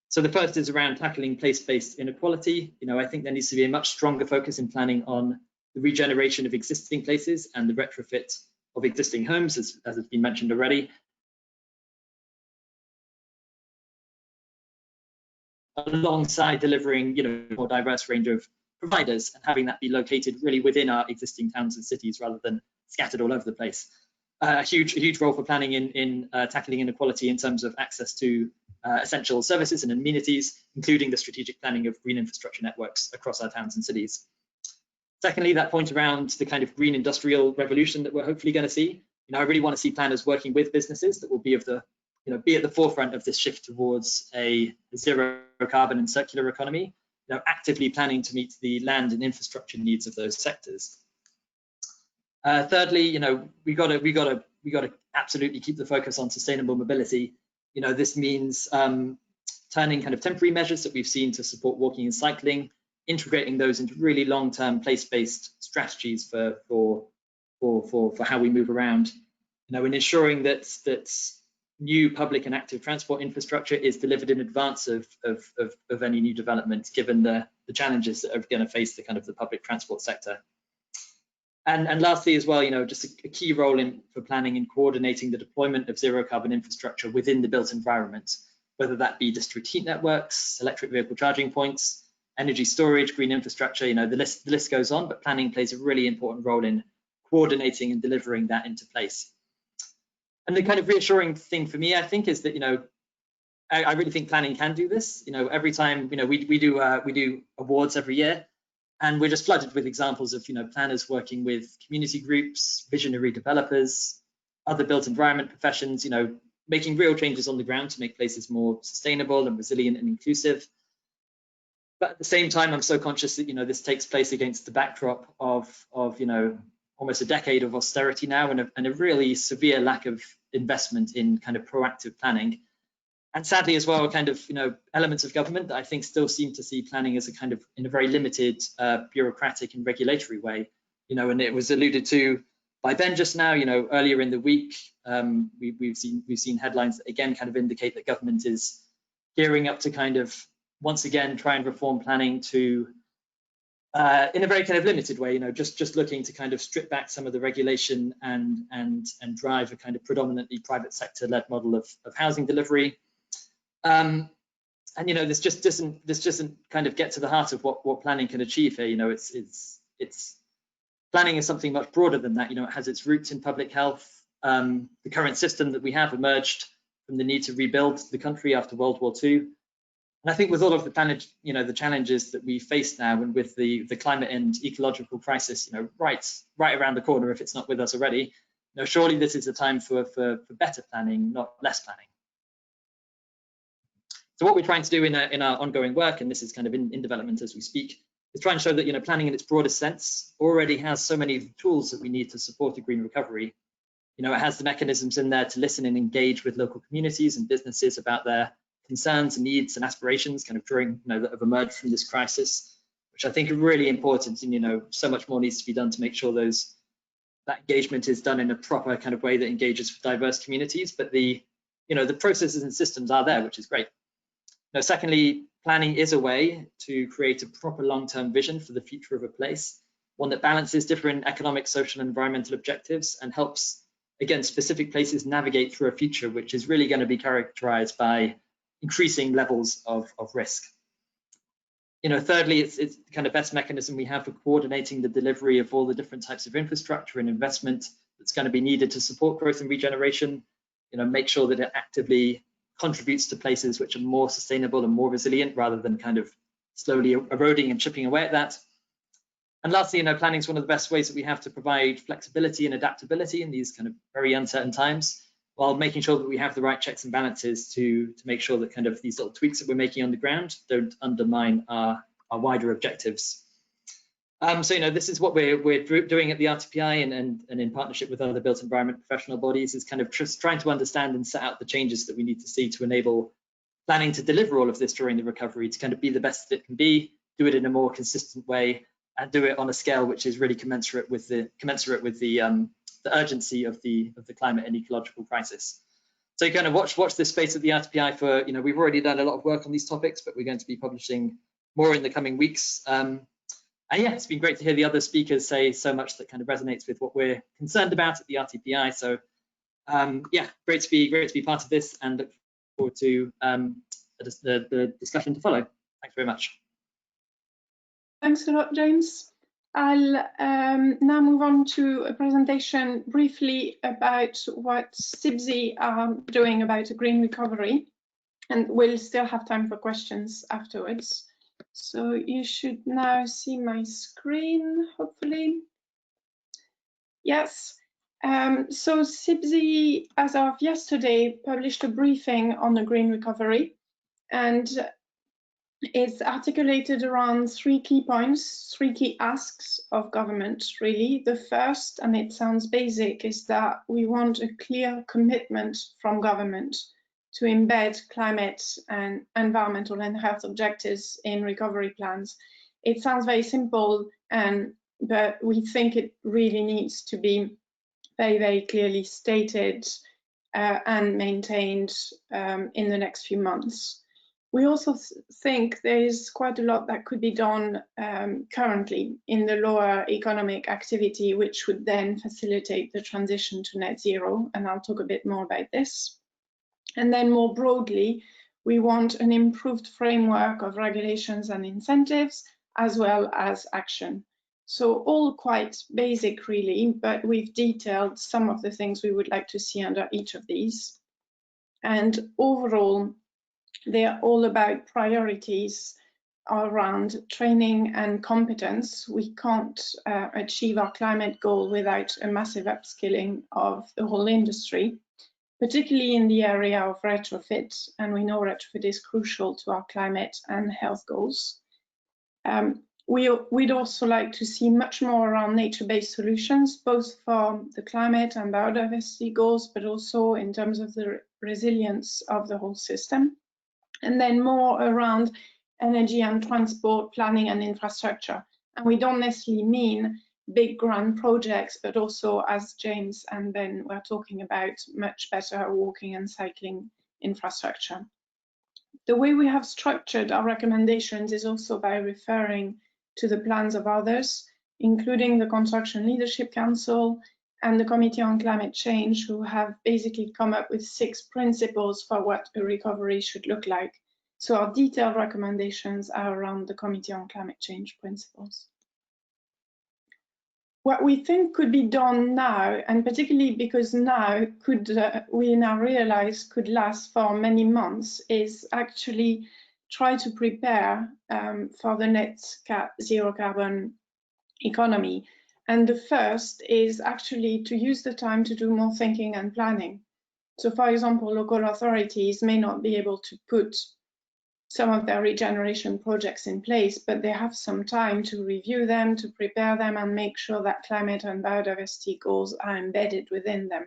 So the first is around tackling place-based inequality. I think there needs to be a much stronger focus in planning on the regeneration of existing places and the retrofit of existing homes, as has been mentioned already. Alongside delivering, a more diverse range of providers and having that be located really within our existing towns and cities rather than scattered all over the place. A huge role for planning in tackling inequality in terms of access to essential services and amenities, including the strategic planning of green infrastructure networks across our towns and cities. Secondly, that point around the kind of green industrial revolution that we're hopefully going to see. I really want to see planners working with businesses that will be at the forefront of this shift towards a zero carbon and circular economy, actively planning to meet the land and infrastructure needs of those sectors. Thirdly, we got to absolutely keep the focus on sustainable mobility. This means turning kind of temporary measures that we've seen to support walking and cycling, integrating those into really long-term place-based strategies for how we move around. And ensuring that new public and active transport infrastructure is delivered in advance of any new development, given the challenges that are going to face the public transport sector. And lastly, as well, just a key role for planning and coordinating the deployment of zero carbon infrastructure within the built environment, whether that be district heat networks, electric vehicle charging points, energy storage, green infrastructure. The list goes on, but planning plays a really important role in coordinating and delivering that into place. And the kind of reassuring thing for me, I think, is that I really think planning can do this. Every time we do awards every year, and we're just flooded with examples of planners working with community groups, visionary developers, other built environment professions, making real changes on the ground to make places more sustainable and resilient and inclusive. But at the same time, I'm so conscious that this takes place against the backdrop of almost a decade of austerity now and a really severe lack of investment in kind of proactive planning. And sadly as well, kind of, elements of government that I think still seem to see planning as a kind of in a very limited bureaucratic and regulatory way, and it was alluded to by Ben just now, earlier in the week, we've seen headlines that again kind of indicate that government is gearing up to kind of once again try and reform planning to in a very kind of limited way, just looking to kind of strip back some of the regulation and drive a kind of predominantly private sector led model of housing delivery. And this just doesn't kind of get to the heart of what planning can achieve here. It's planning is something much broader than that. It has its roots in public health. The current system that we have emerged from the need to rebuild the country after World War II. And I think with all of the challenges that we face now, and with the climate and ecological crisis, right around the corner, if it's not with us already, surely this is a time for better planning, not less planning. So what we're trying to do in our ongoing work, and this is kind of in development as we speak, is try and show that planning in its broadest sense already has so many tools that we need to support a green recovery. It has the mechanisms in there to listen and engage with local communities and businesses about their concerns and needs and aspirations kind of during that have emerged from this crisis, which I think are really important. And so much more needs to be done to make sure that engagement is done in a proper kind of way that engages with diverse communities. But the processes and systems are there, which is great. Secondly, planning is a way to create a proper long-term vision for the future of a place, one that balances different economic, social, and environmental objectives and helps, again, specific places navigate through a future which is really going to be characterized by increasing levels of risk. Thirdly, it's the kind of best mechanism we have for coordinating the delivery of all the different types of infrastructure and investment that's going to be needed to support growth and regeneration. Make sure that it actively contributes to places which are more sustainable and more resilient, rather than kind of slowly eroding and chipping away at that. And lastly, planning is one of the best ways that we have to provide flexibility and adaptability in these kind of very uncertain times, while making sure that we have the right checks and balances to make sure that kind of these little tweaks that we're making on the ground don't undermine our wider objectives. So this is what we're doing at the RTPI and in partnership with other built environment professional bodies, is kind of just trying to understand and set out the changes that we need to see to enable planning to deliver all of this during the recovery, to kind of be the best that it can be, do it in a more consistent way, and do it on a scale which is really commensurate with the urgency of the climate and ecological crisis. So you kind of watch this space at the RTPI for, we've already done a lot of work on these topics, but we're going to be publishing more in the coming weeks. And yeah, it's been great to hear the other speakers say so much that kind of resonates with what we're concerned about at the RTPI. So yeah, great to be part of this, and look forward to the discussion to follow. Thanks very much. Thanks a lot, James. I'll now move on to a presentation briefly about what CIBSE are doing about a green recovery, and we'll still have time for questions afterwards. So you should now see my screen, hopefully. Yes. So CIBSE, as of yesterday, published a briefing on the green recovery, and it's articulated around 3 key points, 3 key asks of government, really. The first, and it sounds basic, is that we want a clear commitment from government to embed climate and environmental and health objectives in recovery plans. It sounds very simple, but we think it really needs to be very, very clearly stated and maintained in the next few months. We also think there is quite a lot that could be done currently in the lower economic activity, which would then facilitate the transition to net zero, and I'll talk a bit more about this. And then more broadly, we want an improved framework of regulations and incentives, as well as action. So all quite basic, really, but we've detailed some of the things we would like to see under each of these. And overall, they're all about priorities around training and competence. We can't achieve our climate goal without a massive upskilling of the whole industry, particularly in the area of retrofit, and we know retrofit is crucial to our climate and health goals. We'd also like to see much more around nature-based solutions, both for the climate and biodiversity goals, but also in terms of the resilience of the whole system. And then more around energy and transport planning and infrastructure. And we don't necessarily mean big grand projects, but also, as James and Ben were talking about, much better walking and cycling infrastructure. The way we have structured our recommendations is also by referring to the plans of others, including the Construction Leadership Council and the Committee on Climate Change, who have basically come up with 6 principles for what a recovery should look like. So our detailed recommendations are around the Committee on Climate Change principles. What we think could be done now, and particularly because now we now realize could last for many months, is actually try to prepare for the net zero carbon economy. And the first is actually to use the time to do more thinking and planning. So for example, local authorities may not be able to put some of their regeneration projects in place, but they have some time to review them, to prepare them, and make sure that climate and biodiversity goals are embedded within them.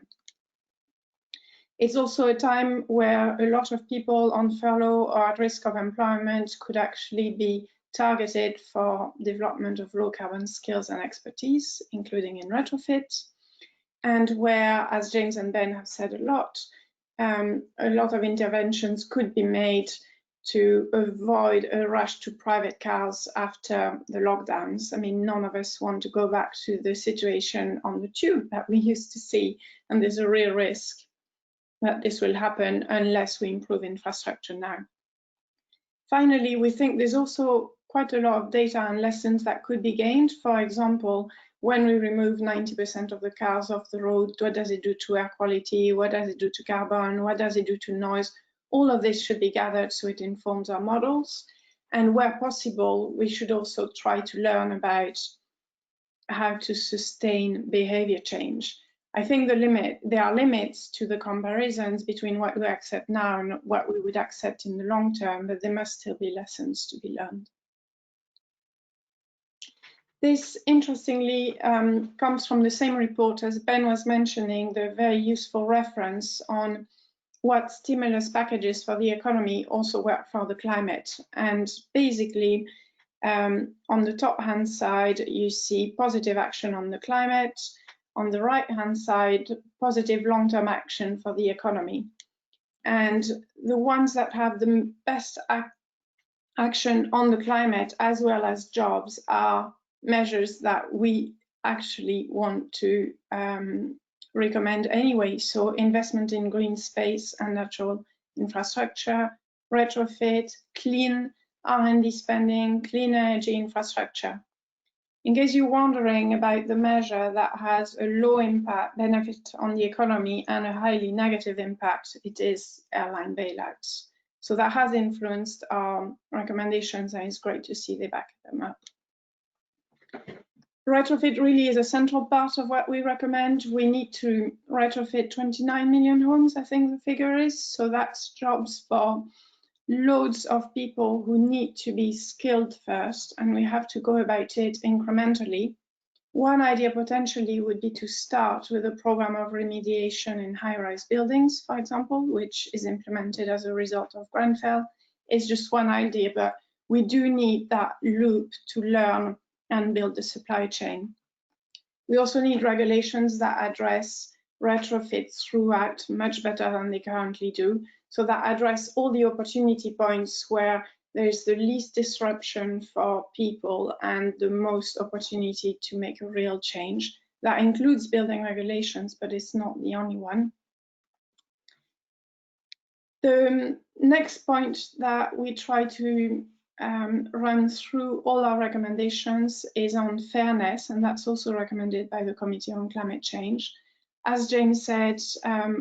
It's also a time where a lot of people on furlough or at risk of employment could actually be targeted for development of low carbon skills and expertise, including in retrofit, and where, as James and Ben have said a lot of interventions could be made to avoid a rush to private cars after the lockdowns. I mean, none of us want to go back to the situation on the tube that we used to see, and there's a real risk that this will happen unless we improve infrastructure now. Finally, we think there's also quite a lot of data and lessons that could be gained. For example, when we remove 90% of the cars off the road, what does it do to air quality? What does it do to carbon? What does it do to noise? All of this should be gathered so it informs our models. And where possible, we should also try to learn about how to sustain behavior change. I think there are limits to the comparisons between what we accept now and what we would accept in the long term, but there must still be lessons to be learned. This, interestingly, comes from the same report as Ben was mentioning, the very useful reference on what stimulus packages for the economy also work for the climate. And basically, on the top-hand side, you see positive action on the climate. On the right-hand side, positive long-term action for the economy. And the ones that have the best action on the climate as well as jobs are measures that we actually want to recommend anyway. So investment in green space and natural infrastructure, retrofit, clean R&D spending, clean energy infrastructure. In case you're wondering about the measure that has a low impact benefit on the economy and a highly negative impact, it is airline bailouts. So that has influenced our recommendations, and it's great to see they back them up. Retrofit really is a central part of what we recommend. We need to retrofit 29 million homes, I think the figure is. So that's jobs for loads of people who need to be skilled first, and we have to go about it incrementally. One idea potentially would be to start with a program of remediation in high-rise buildings, for example, which is implemented as a result of Grenfell. It's just one idea, but we do need that loop to learn and build the supply chain. We also need regulations that address retrofits throughout much better than they currently do, so that address all the opportunity points where there's the least disruption for people and the most opportunity to make a real change. That includes building regulations, but it's not the only one. The next point that we try to run through all our recommendations is on fairness, and that's also recommended by the Committee on Climate Change. As James said,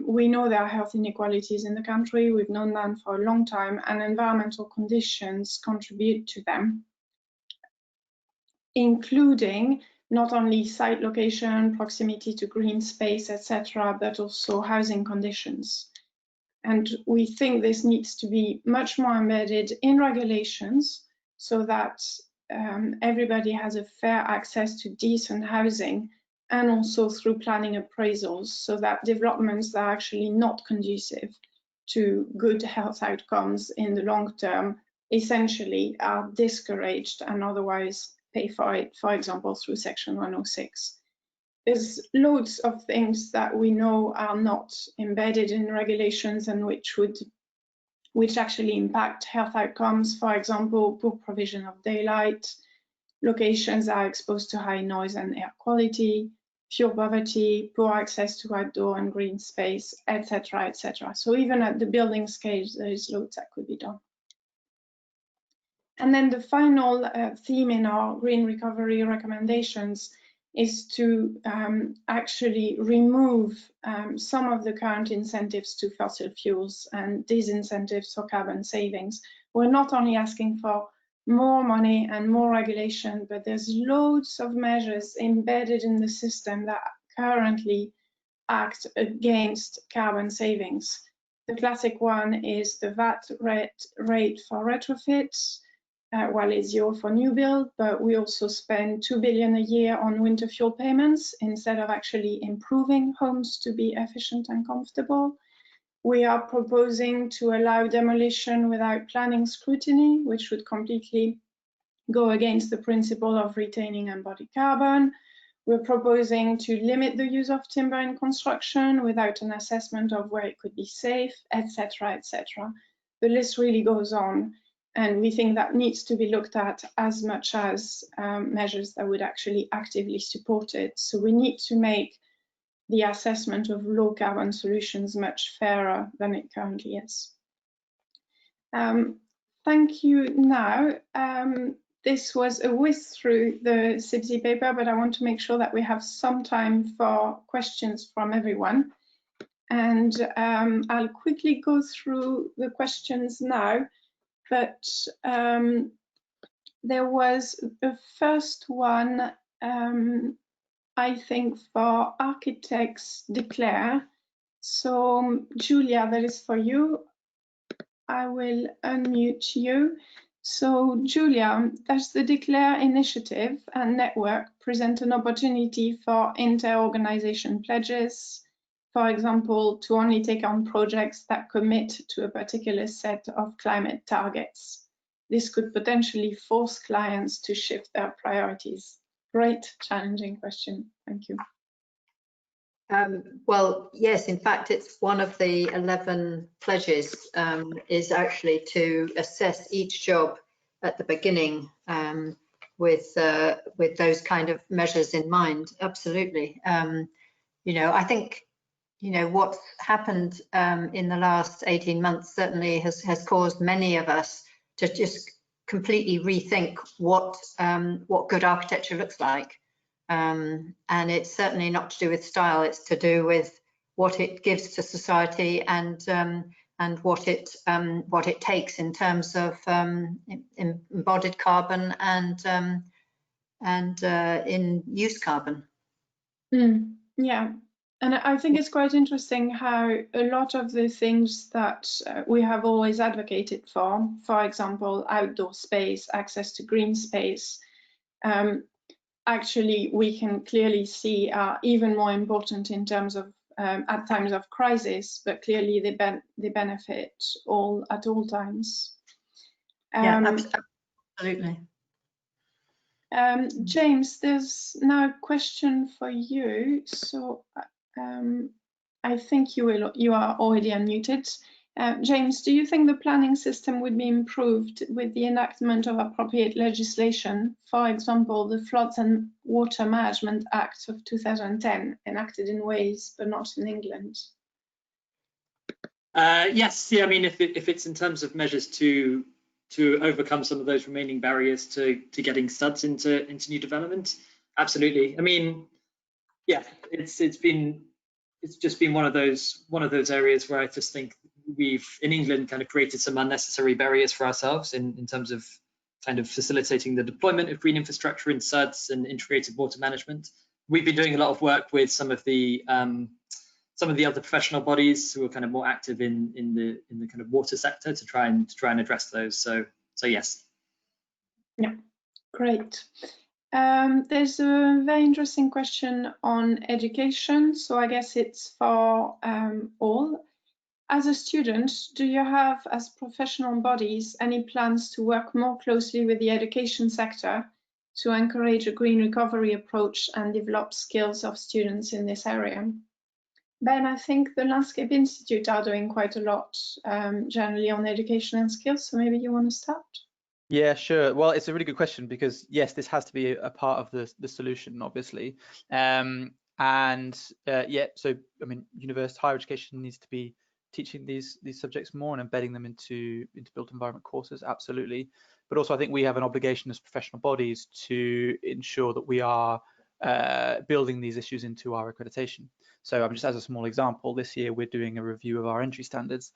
we know there are health inequalities in the country. We've known that for a long time, and environmental conditions contribute to them, including not only site location, proximity to green space, etc., but also housing conditions. And we think this needs to be much more embedded in regulations so that everybody has a fair access to decent housing, and also through planning appraisals, so that developments that are actually not conducive to good health outcomes in the long term essentially are discouraged and otherwise pay for it, for example, through Section 106. There's loads of things that we know are not embedded in regulations and which actually impact health outcomes. For example, poor provision of daylight, locations are exposed to high noise and air quality, fuel poverty, poor access to outdoor and green space, etc., etc. So even at the building scale, there is loads that could be done. And then the final theme in our green recovery recommendations is to actually remove some of the current incentives to fossil fuels and disincentives for carbon savings. We're not only asking for more money and more regulation, but there's loads of measures embedded in the system that currently act against carbon savings. The classic one is the VAT rate for retrofits, while it's zero for new build, but we also spend 2 billion a year on winter fuel payments instead of actually improving homes to be efficient and comfortable. We are proposing to allow demolition without planning scrutiny, which would completely go against the principle of retaining embodied carbon. We're proposing to limit the use of timber in construction without an assessment of where it could be safe, etc., etc. The list really goes on, and we think that needs to be looked at as much as measures that would actually actively support it. So we need to make the assessment of low carbon solutions much fairer than it currently is. Thank you. Now, this was a whiz through the CIBSE paper, but I want to make sure that we have some time for questions from everyone. And I'll quickly go through the questions now, but there was a first one, I think, for architects declare. So Julia, that is for you. I will unmute you. So Julia, does the Declare initiative and network present an opportunity for inter-organization pledges, for example, to only take on projects that commit to a particular set of climate targets? This could potentially force clients to shift their priorities. Great, challenging question. Thank you. Well, yes, in fact, it's one of the 11 pledges is actually to assess each job at the beginning with those kind of measures in mind. Absolutely. You know, I think, you know, what's happened in the last 18 months certainly has caused many of us to just completely rethink what good architecture looks like. And it's certainly not to do with style, it's to do with what it gives to society and what it takes in terms of embodied carbon and in use carbon. Yeah, and I think it's quite interesting how a lot of the things that we have always advocated for example, outdoor space, access to green space, actually we can clearly see are even more important in terms of at times of crisis, but clearly they benefit at all times. Yeah, absolutely. James, there's now a question for you. So I think you are already unmuted. James, do you think the planning system would be improved with the enactment of appropriate legislation? For example, the Floods and Water Management Act of 2010, enacted in Wales, but not in England. Yes, yeah, I mean, if it's in terms of measures to overcome some of those remaining barriers to getting studs into new development, absolutely. I mean, yeah, it's just been one of those areas where I just think we've in England kind of created some unnecessary barriers for ourselves in terms of kind of facilitating the deployment of green infrastructure in SUDs and integrated water management. We've been doing a lot of work with some of the other professional bodies who are kind of more active in the kind of water sector to try and address those. So yes. Yeah, Great. There's a very interesting question on education, so I guess it's for all. As a student, do you have, as professional bodies, any plans to work more closely with the education sector to encourage a green recovery approach and develop skills of students in this area? Ben, I think the Landscape Institute are doing quite a lot generally on education and skills, so maybe you want to start? Yeah, sure. Well, it's a really good question because yes, this has to be a part of the solution, obviously. Yeah, so I mean, higher education needs to be teaching these subjects more and embedding them into built environment courses, absolutely. But also, I think we have an obligation as professional bodies to ensure that we are building these issues into our accreditation. So just as a small example, this year we're doing a review of our entry standards,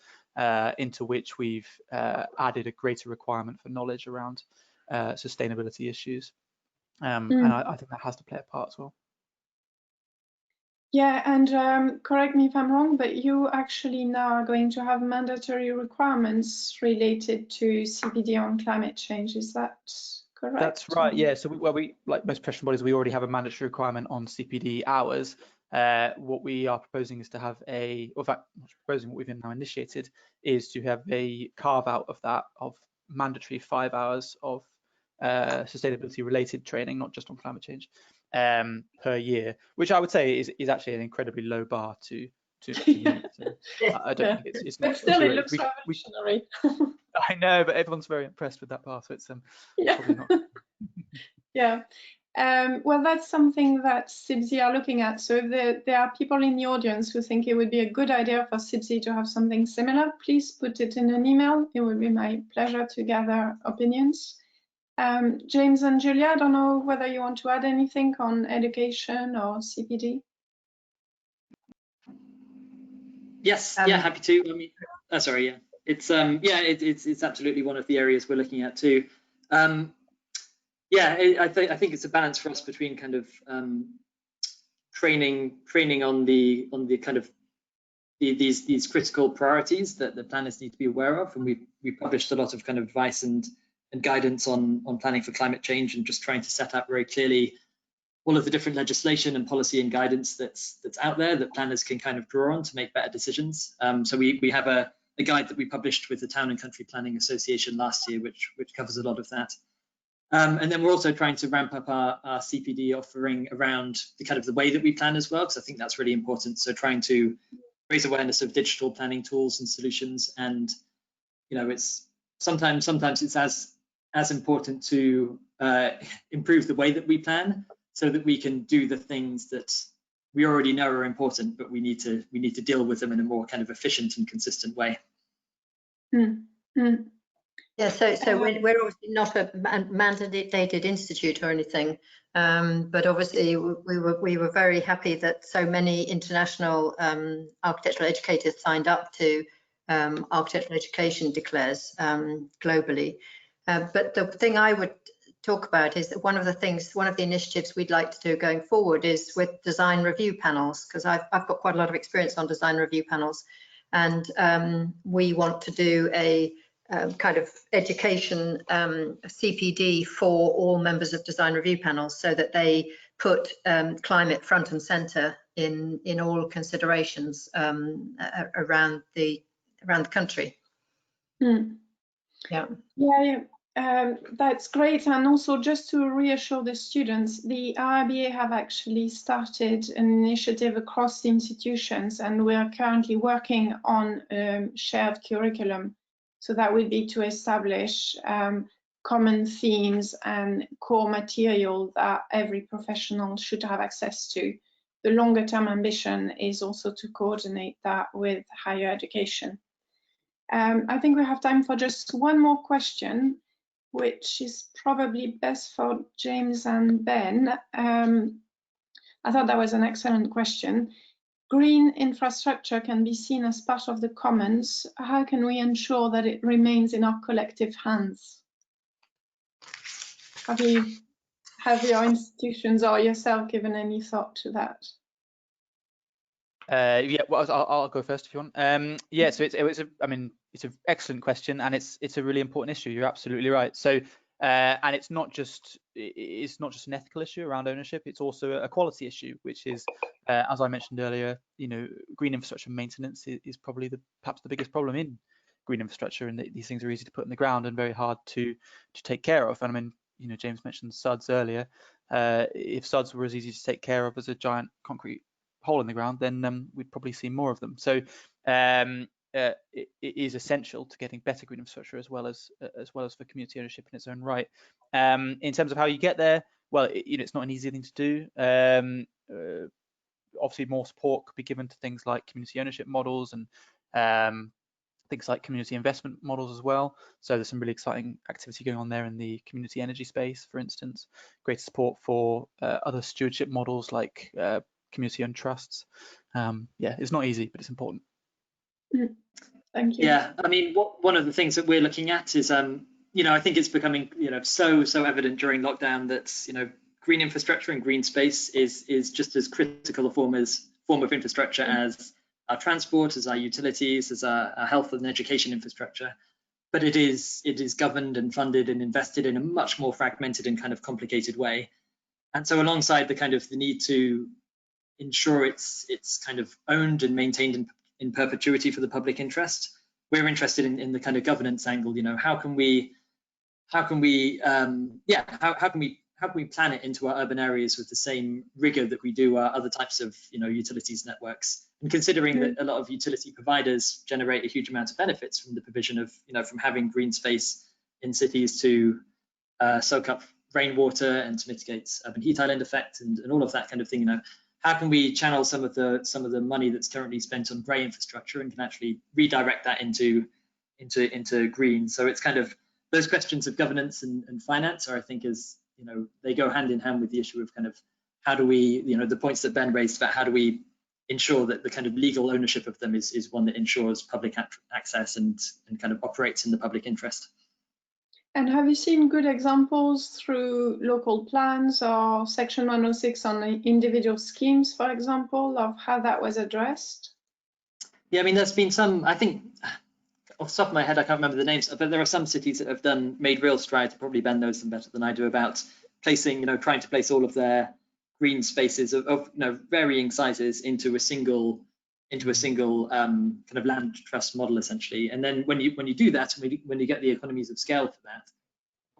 into which we've added a greater requirement for knowledge around sustainability issues. And I think that has to play a part as well. Yeah, and correct me if I'm wrong, but you actually now are going to have mandatory requirements related to CPD on climate change. Is that correct? That's right. Yeah. So we like most professional bodies, we already have a mandatory requirement on CPD hours. What we are proposing is to have in fact, not proposing, what we've now initiated is to have a carve out of that of mandatory 5 hours of sustainability related training, not just on climate change, per year, which I would say is actually an incredibly low bar to meet. So I don't think it's not. But still, it looks revolutionary. I know, but everyone's very impressed with that bar, so it's yeah. probably not. Yeah. Well, that's something that CIBSE are looking at. So if there are people in the audience who think it would be a good idea for CIBSE to have something similar, please put it in an email. It would be my pleasure to gather opinions. James and Julia, I don't know whether you want to add anything on education or CPD. Yes, yeah, happy to. I mean, sorry, yeah, it's it's absolutely one of the areas we're looking at too. Yeah, I think it's a balance for us between kind of training on the kind of these critical priorities that the planners need to be aware of, and we published a lot of kind of advice and guidance on planning for climate change, and just trying to set out very clearly all of the different legislation and policy and guidance that's out there that planners can kind of draw on to make better decisions. So we have a guide that we published with the Town and Country Planning Association last year, which covers a lot of that. And then we're also trying to ramp up our CPD offering around the kind of the way that we plan as well, because I think that's really important. So trying to raise awareness of digital planning tools and solutions, and it's sometimes it's as important to improve the way that we plan, so that we can do the things that we already know are important, but we need to deal with them in a more kind of efficient and consistent way. Yeah, so we're obviously not a mandated institute or anything, but obviously we were very happy that so many international architectural educators signed up to Architectural Education Declares globally. But the thing I would talk about is that one of the initiatives we'd like to do going forward is with design review panels, because I've got quite a lot of experience on design review panels, and we want to do a kind of education CPD for all members of design review panels, so that they put climate front and center in all considerations around the country. Yeah. That's great. And also, just to reassure the students, the RIBA have actually started an initiative across the institutions, and we are currently working on shared curriculum. So that would be to establish common themes and core material that every professional should have access to. The longer term ambition is also to coordinate that with higher education. I think we have time for just one more question, which is probably best for James and Ben. I thought that was an excellent question. Green infrastructure can be seen as part of the commons. How can we ensure that it remains in our collective hands? Have your institutions or yourself given any thought to that? Yeah, well, I'll go first if you want. Yeah, so it's an excellent question, and it's a really important issue. You're absolutely right. So And it's not just an ethical issue around ownership, it's also a quality issue, which is, as I mentioned earlier, green infrastructure maintenance is probably perhaps the biggest problem in green infrastructure, and these things are easy to put in the ground and very hard to take care of. And I mean, James mentioned SUDS earlier. If SUDS were as easy to take care of as a giant concrete hole in the ground, then we'd probably see more of them. So it is essential to getting better green infrastructure as well as for community ownership in its own right. In terms of how you get there, well, it's not an easy thing to do. Obviously, more support could be given to things like community ownership models and things like community investment models as well. So there's some really exciting activity going on there in the community energy space, for instance. Greater support for other stewardship models like community-owned trusts. Yeah, it's not easy, but it's important. Thank you. Yeah, I mean, one of the things that we're looking at is, I think it's becoming, so evident during lockdown that, green infrastructure and green space is just as critical a form of infrastructure as our transport, as our utilities, as our health and education infrastructure. But it is governed and funded and invested in a much more fragmented and kind of complicated way. And so alongside the need to ensure it's kind of owned and maintained in perpetuity for the public interest, we're interested in the kind of governance angle. How can we plan it into our urban areas with the same rigor that we do our other types of utilities networks? And considering that a lot of utility providers generate a huge amount of benefits from the provision of from having green space in cities to soak up rainwater and to mitigate urban heat island effect and all of that kind of thing. How can we channel some of the money that's currently spent on grey infrastructure and can actually redirect that into green? So it's kind of those questions of governance and finance are, I think, they go hand in hand with the issue of kind of how do we, the points that Ben raised about how do we ensure that the kind of legal ownership of them is one that ensures public access and kind of operates in the public interest. And have you seen good examples through local plans or Section 106 on individual schemes, for example, of how that was addressed? Yeah, I mean, there's been some, I think, off the top of my head, I can't remember the names, but there are some cities that have made real strides. Probably Ben knows them better than I do about placing, trying to place all of their green spaces of varying sizes into a single kind of land trust model, essentially. And then when you do that, when you get the economies of scale for that,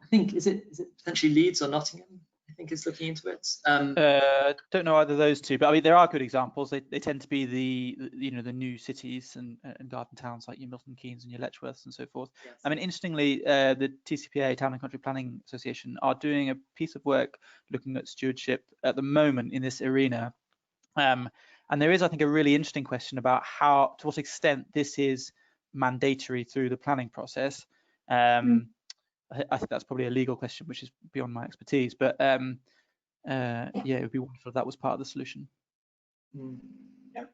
I think is it potentially Leeds or Nottingham? I think is looking into it. Don't know either of those two, but I mean there are good examples. They tend to be the new cities and garden towns like your Milton Keynes and your Letchworths and so forth. Yes. I mean, interestingly, the TCPA, Town and Country Planning Association, are doing a piece of work looking at stewardship at the moment in this arena. And there is, I think, a really interesting question about to what extent this is mandatory through the planning process. I think that's probably a legal question, which is beyond my expertise. But yeah, it would be wonderful if that was part of the solution. Yep.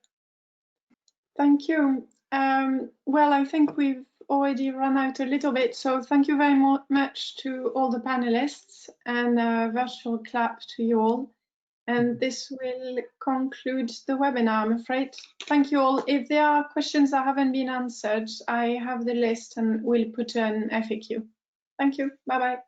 Thank you. Well, I think we've already run out a little bit, so thank you very much to all the panelists, and a virtual clap to you all. And this will conclude the webinar, I'm afraid. Thank you all. If there are questions that haven't been answered, I have the list and we'll put an FAQ. Thank you. Bye-bye.